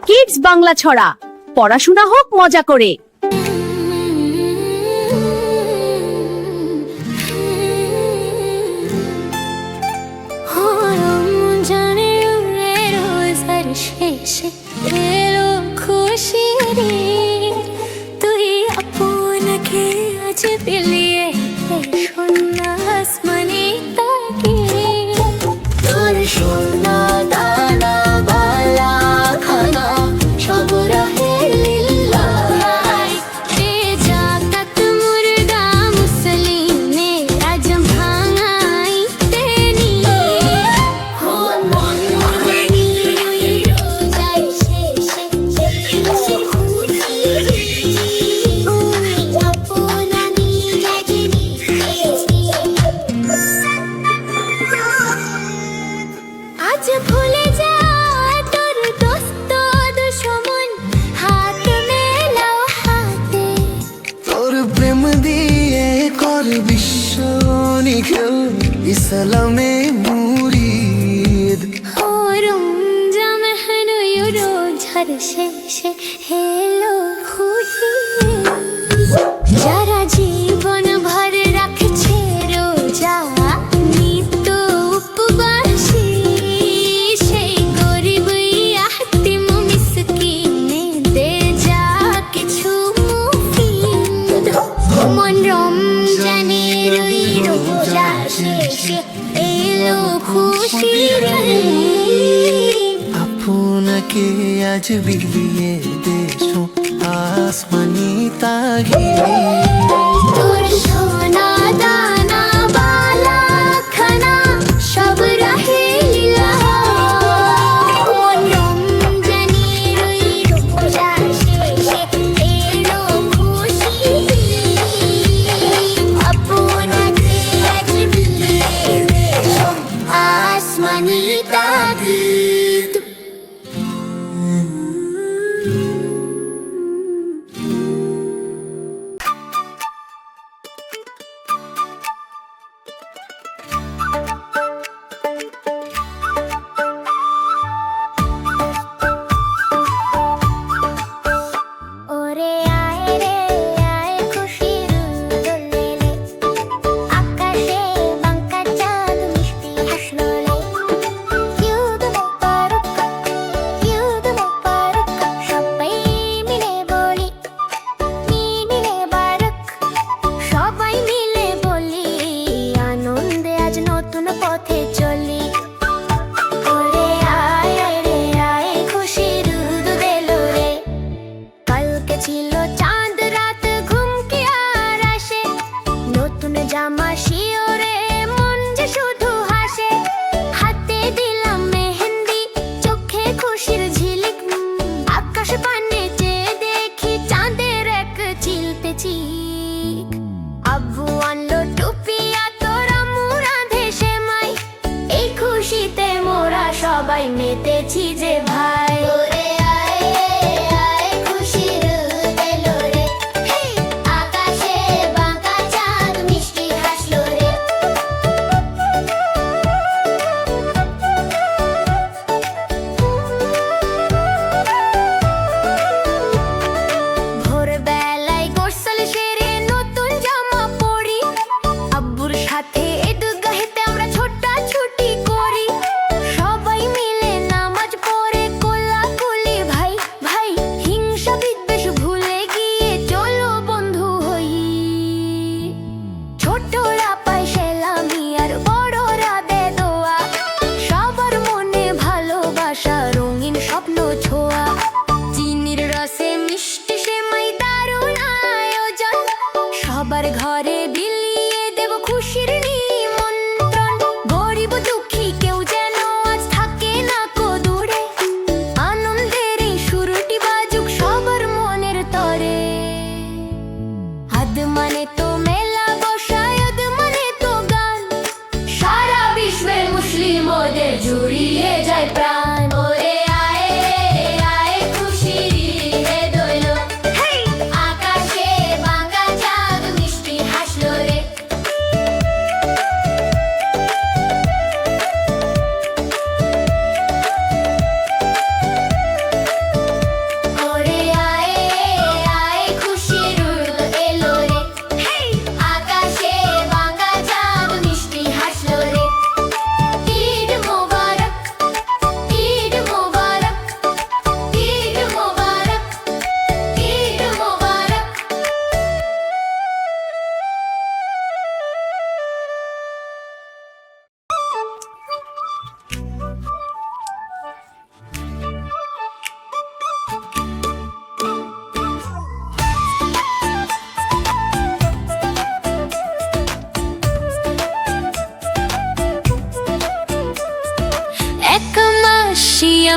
Kids Bangla ছড়া, পড়াশোনা হোক মজা করে। শেষে এলো খুশির দিন, তুই আপনাকে আজ বিলিয়ে সোনা আসমানি তাকে। তোর সোনা দানা বালা খানা সব রাহে লিল্লাহ, এ জাকাত মুর্দা মুসলিমে আজ ভাঙাইতে নিয়ে। হো মন মনি রোজার শেষে খুশির দিন, আপনানি জাগিনি। আজ ভুলে যা তোর দোস্ত দুশমন, হাত মেলাও হাতে। তোর প্রেম দিয়ে কর বিশ্ব নিখিল ইসলামে মুরিদ। ও রমজান মেহনু রোজার শেষে হেলো খুশি, যারা জীবন ভর রাখছে রোজা নিত্য উপবাসী, সেই গরিব ইয়াতিম মিসকিনে দে যা কিছু মুফিদ। মন রমজানের ওই রোজা শেষে এলো খুশির দিন, আপনাকে আজ বিলিয়ে দেশো আসমানি তাগিয়ে। তোর সোনা দানা বালা খানা সব রাহে লিল্লাহ, মন রমজানের ওই রোজা শেষে এলো খুশির দিন, আপনাকে আজ বিলিয়ে দেশো আসমানি তাগিদ।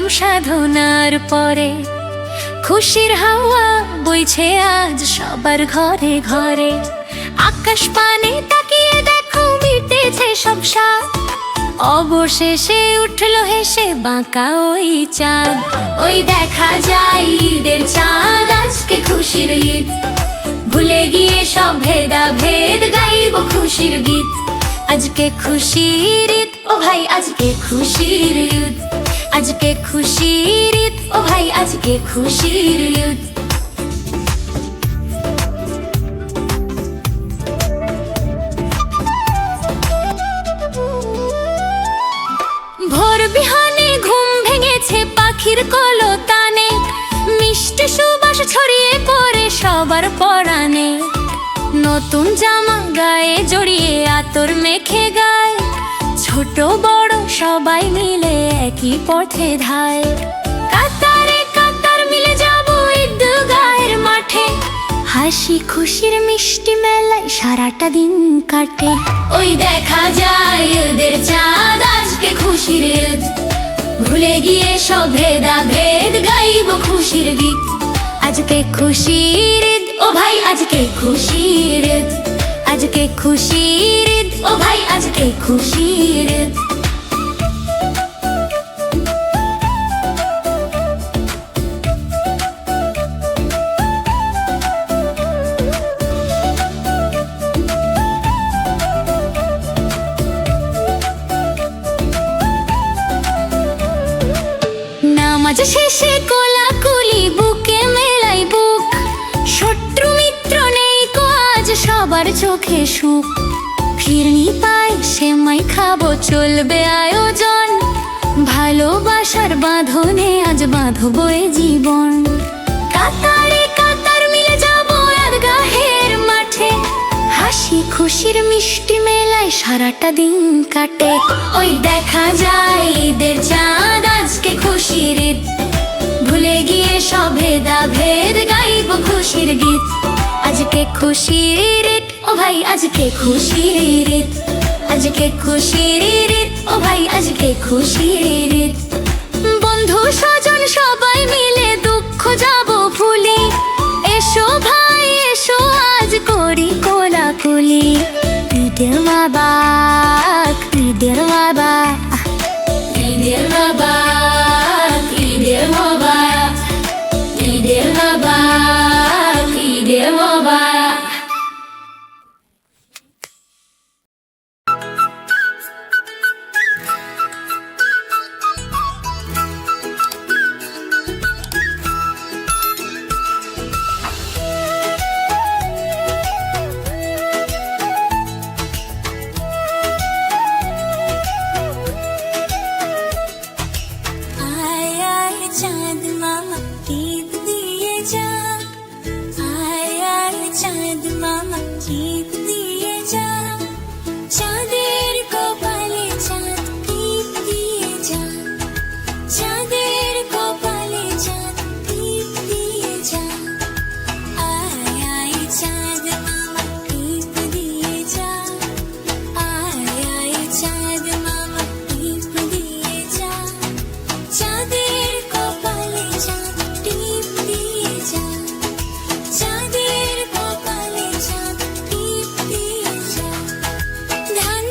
এলাম সাধনার পরে, খুশির হাওয়া বইছে আজ সবার ঘরে ঘরে। আকাশ পানে তাকিয়ে দেখো মিটেছে সব সাথ, অবশেষে উঠলো হেসে বাঁকা ওই চাঁদ। ওই দেখা যায় ঈদের চাঁদ, আজকে খুশির ঈদ, ভুলে গিয়ে সব ভেদা ভেদ গাইব খুশির গীত। আজকে খুশির ঈদ ও ভাই, আজকে খুশির ঈদ, আজকে খুশির ঈদ ও ভাই, আজকে খুশির ঈদ। ভোর বিহানে ঘুম ভেঙেছে পাখির কলতানে, মিষ্টি সুবাস ছড়িয়ে পড়ে সবার পরাণে। নতুন জামা গায়ে জড়িয়ে আতর মেখে গায়, ছোট বড় সবাই মিলে একই পথে ধায়। কাতারে কাতার মিলে যাবো ঈদগাহের মাঠে, হাসি খুশির মিষ্টি মেলায় সারাটা দিন কাটে। ওই দেখা যায় ঈদের চাঁদ, আজকে খুশির ঈদ, ভুলে গিয়ে সব ভেদা ভেদ গাইব খুশির গীত। আজকে খুশির ঈদ ও ভাই, আজকে খুশির ঈদ, আজকে খুশির ঈদ ও ভাই, আজকে খুশির ঈদ। নামাজ শেষে কোলাকুলি, বুকে মেলাই বুক, শত্রু মিত্র নেই কো আজ সবার চোখে সুখ। ফিরনি পাই সেমাই খাবো, চলবে আয়োজন, ভালোবাসার বাঁধনে আজ বাঁধবো এ জীবন। কাতারে কাতার মিলে যাবো ঈদগাহের মাঠে, হাসি খুশির মিষ্টি মেলায় সারাটা দিন কাটে। ওই দেখা যায় ঈদের চাঁদ, আজকে খুশির ঈদ, ভুলে গিয়ে সব ভেদা ভেদ গাইব খুশির গীত। আজকে খুশির ঈদ ও ভাই, আজকে খুশির ঈদ, আজকে খুশির ঈদ ও ভাই, আজকে খুশির ঈদ। বন্ধু স্বজন সবাই মিলে দুঃখ যাব ভুলি, এসো ভাই এসো আজ করি কোলাকুলি। ঈদের মাবাক, ঈদের মাবাক, ঈদের মাবাক, ঈদের মাবাক, ঈদের মাবাক, ঈদের মাবাক। চাঁদ মামা ঈদ দিয়ে যা, আয় আয় চাঁদ মামা ঈদ দিয়ে যা, চাঁদের কপালে চাঁদ টিপ দিয়ে যা, চাঁদের কপালে চাঁদ টিপ দিয়ে যা। আয় আয় চাঁদ মামা ঈদ দিয়ে যা, আয় আয় চাঁদ মামা ঈদ দিয়ে যা, চাঁদের কপালে চাঁদ টিপ দিয়ে যা, চাঁদের কপালে চাঁদ টিপ দিয়ে যা। ধান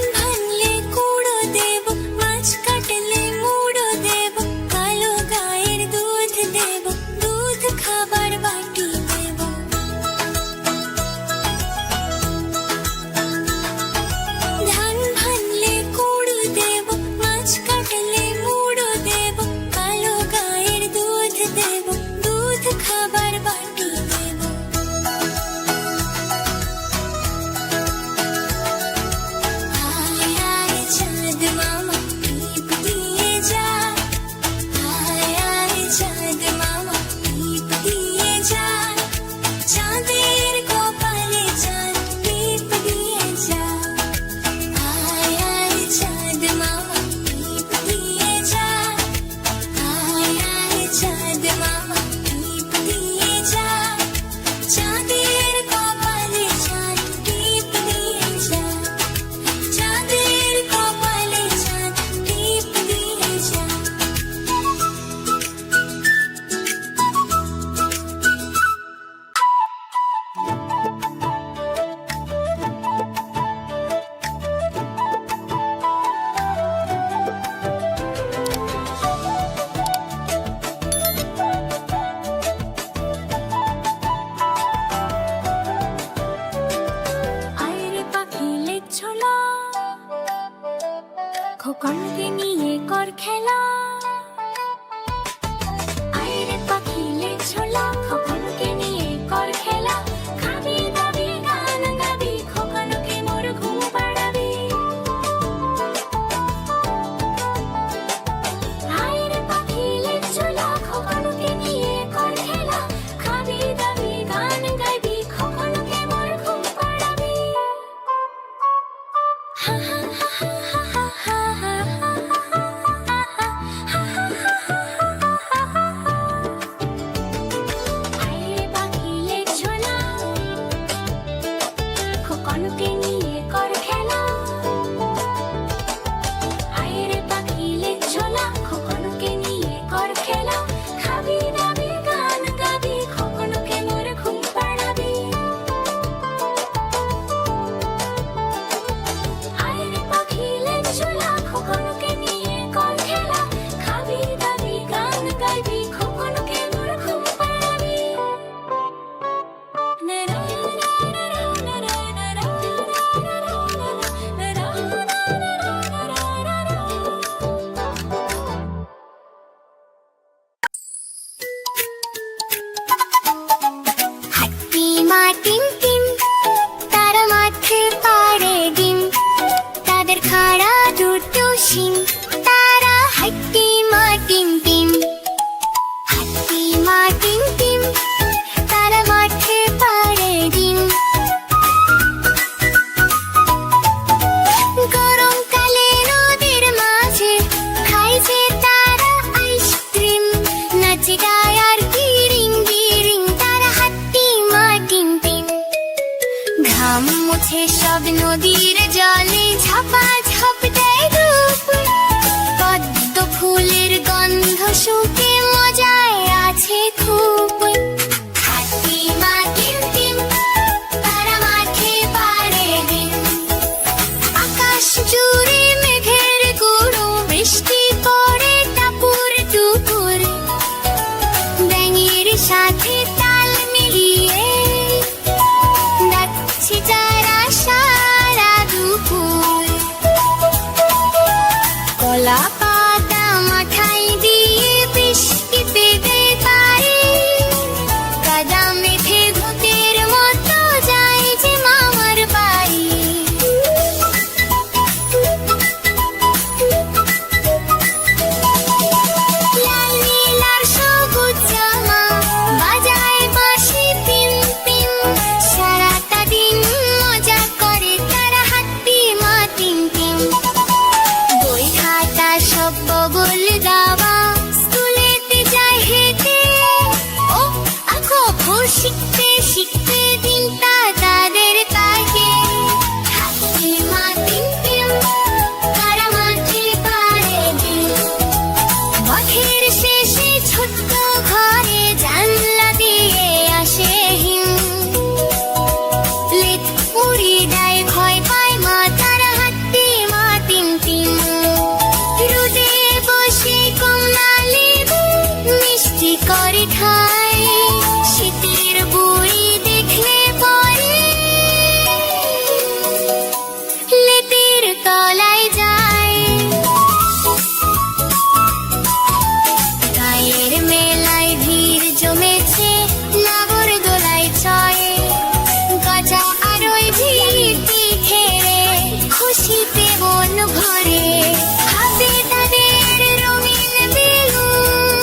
খোকনকে নিয়ে কর খেলা আইরে পাখি লে ছোলা খোকনকে নিয়ে কর খেলা খাবি দাবি গান গাবি খোকনকে মোর ঘুম পাড়াবি আইরে পাখি লে ছোলা খোকনকে নিয়ে কর খেলা খাবি দাবি গান গাইবি খোকনকে মোর ঘুম পাড়াবি হা হা হা হা হা আইরে পাখি লে ছোলা খোকনকে নিয়ে কর খেলা আইরে পাখি লে ছোলা খোকনকে নিয়ে কর খেলা খাবি দাবি গান গাবি খোকনকে মোর ঘুম পাড়াবি আইরে পাখি লে ছোলা খোকনকে নিয়ে কর খেলা খাবি দাবি গান গাইবি খোকনকে মোর ঘুম পাড়াবি হাতি মা টিম টিম তারা মাঠে পাড়ে ডিম তাদের খাড়া দুটো শিং তারা হাতি মা টিম টিম হাতি মা টিম টিম তারা মাঠে পাড়ে ডিম গরমকালে নদীর মাঝে খায় যে তারা আইসক্রিম নাচে গায় আর গিরিং গিরিং তারা হাতি মা টিম টিম ঘাম মুছে সব নদীর জলে ঝাপা ঝাপ দেয় রূপ পদ্ম ফুলের গন্ধ শুকে মজায় আছে খুব হাতি মা টিম টিম তারা মাঠে পাড়ে ডিম আকাশ জুড়ে মেঘের গুঁড়ো বৃষ্টি পড়ে টাপুর টুপুর ব্যাঙের সাথে তাল মিলিয়ে নাচছে যারা সারা দুপুর কলা পাতা মাথায় দিয়ে বৃষ্টিতে দেয় তারে কাদা মেঘে ভূতের মতো যায় যে মামার বাড়ি লাল নীল আর সবুজ জামা বাজায় বাঁশি পিম পিম সারাটা দিন মজা করে তারা হাতি মা টিম টিম বই খাতা সব বগল দাবা স্কুলেতে যায় হেঁটে ও আখো ভোর শিখতে শিখতে দিনটা তাদের কাটে হাতি মা টিম টিম তারা মাঠে পাড়ে ডিম পথের শেষে ছোট্ট ঘরে জানলা দিয়ে আসে হিম লেট উড়ি দেয় ভয় পায় মা তারা হাতি মা টিম টিম রোদে বসে কমলা লেবু মিষ্টি করে খায় শীতের বুড়ি দেখলে পরে লেতের তলায় যায় গায়ের মেলায় ভিড় জমেছে নাগর দোলায় চয়ে গজা আর ওই ভিড়টি ঘেরে খুশিতে মন ভরে হাতে তাদের রঙিন বেলুন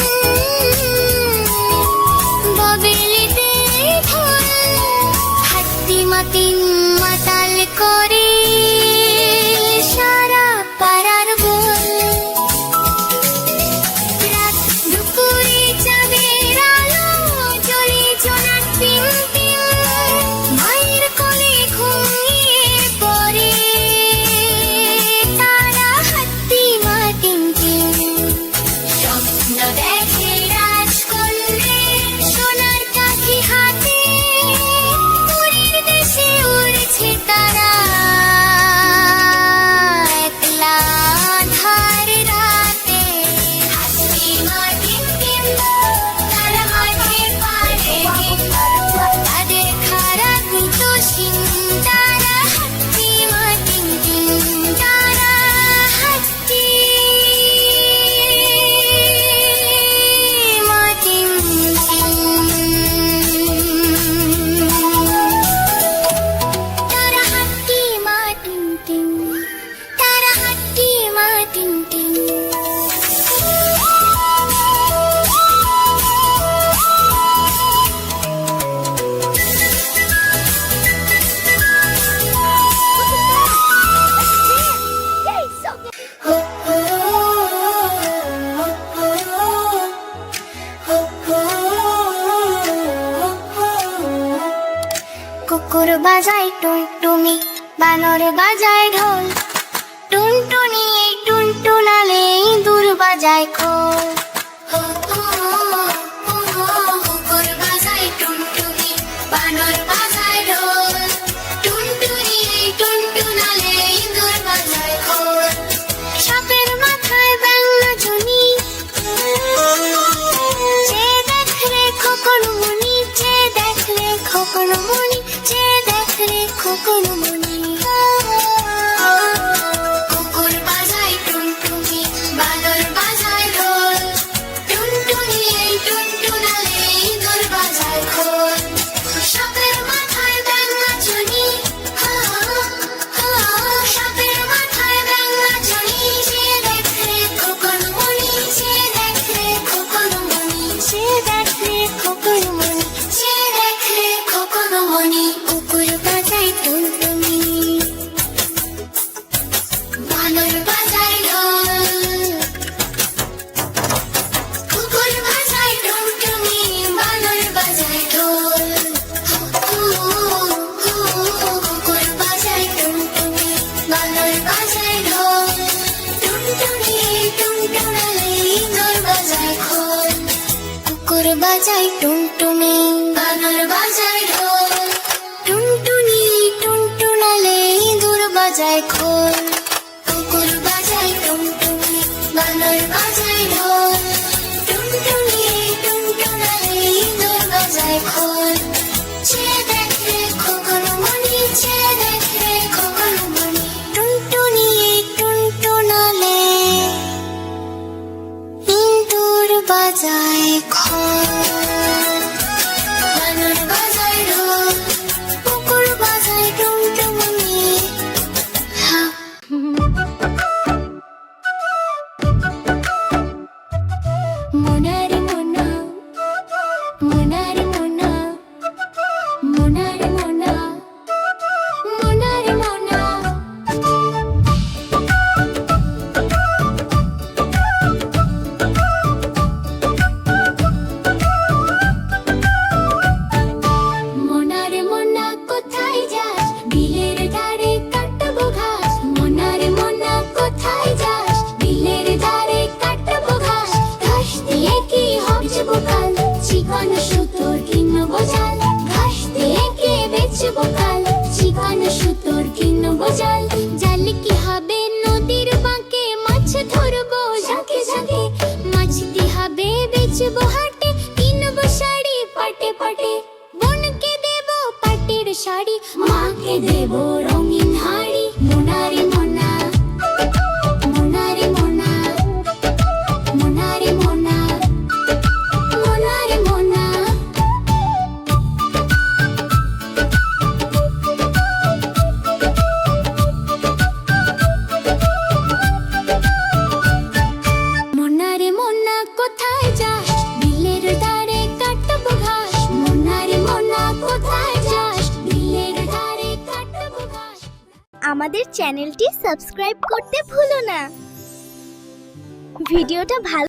কুকুর বাজায় টুনটুনি, বানর বাজায় ঢোল, টুনটুনি এই টুনটুনালে ইঁদুর বাজায় খোল। কুকুর বাজায় টুনটুনি, বানর বাজায় ঢোল, টুনটুনি এই টুনটুনালে ইঁদুর বাজায় খোল। সাপের মাথায় ব্যাঙা ঝুনি, যে দেখ রে খোকন মুনি, যে দেখ রে খোকন মুনি, যে দেখ রে খোকন মুনি। কুকুর বাজায় টুনটুনি, বানর বাজায় ঢোল, টুনটুনি এই টুনটুনালে ইঁদুর বাজায় খোল। সাপের মাথায় ব্যাঙা ঝুনি, সাপের মাথায় ব্যাঙা ঝুনি, যে দেখ রে খোকন মুনি, যে দেখ রে খোকন মুনি, যে দেখ রে খোকন মুনি, যে দেখ রে খোকন মুনি। কুকুর বাজায় টুনটুনি, বানর বাজায় ঢোল, কুকুর বাজায় টুনটুনি, বানর বাজায় ঢোল। কুকুর বাজায় টুনটুনি, বানর বাজায় ঢোল, টুনটুনি টুনটুনালে ইঁদুর বাজায় খোল। কুকুর বাজায় টুনটুনি, বানর বাজায় ঢোল, টুনটুনি টুনটুনালে ইঁদুর বাজায় খোল। কুকুর বাজায় টুনটুনি, বানর বাজায় ঢোল, টুনটুনি টুনটুনালে ইঁদুর বাজায় খোল। যে দেখ রে খোকন মুনি, যে দেখ রে খোকন মুনি, টুনটুনি টুনটুনালে ইঁদুর বাজায় খোল। বানর বাজায় ঢোল, কুকুর বাজায় টুনটুনি। মোনারে মোনা, মোনারে মোনা, মোনারে মোনা, মোনারে মোনা। মোনারে মোনা কোথায় যাস, বিলের ধারে কাটবো ঘাস। মোনারে মোনা কোথায় যাস, বিলের ধারে কাটবো ঘাস। ঘাস দিয়ে কি হবজবো কাল, চিকন সুতোর কিনবো জাল। ঘাস দিয়ে কি বেচবো কাল, চিকন সুতোর কিনবো জাল। জাল কি হবে নদীর বাঁকে, মাছ ধরবো ঝাঁকে ঝাঁকে। মাছ কি হবে বেচবো হাটে, কিনবো শাড়ি পাটে পাটে। বোনকে দেবো পাটের শাড়ি, মাকে দেবো রঙিন হাড়ি। মোনারে মোনা, মোনারে মোনা, মোনারে মোনা, মোনারে মোনা। মোনারে মোনা কোথায় যাস, বিলের ধারে কাটবো ঘাস। মোনারে মোনা কোথায় যাস, বিলের ধারে কাটবো ঘাস। আমাদের চ্যানেলটি সাবস্ক্রাইব করতে ভুলো না। ভিডিওটা ভালো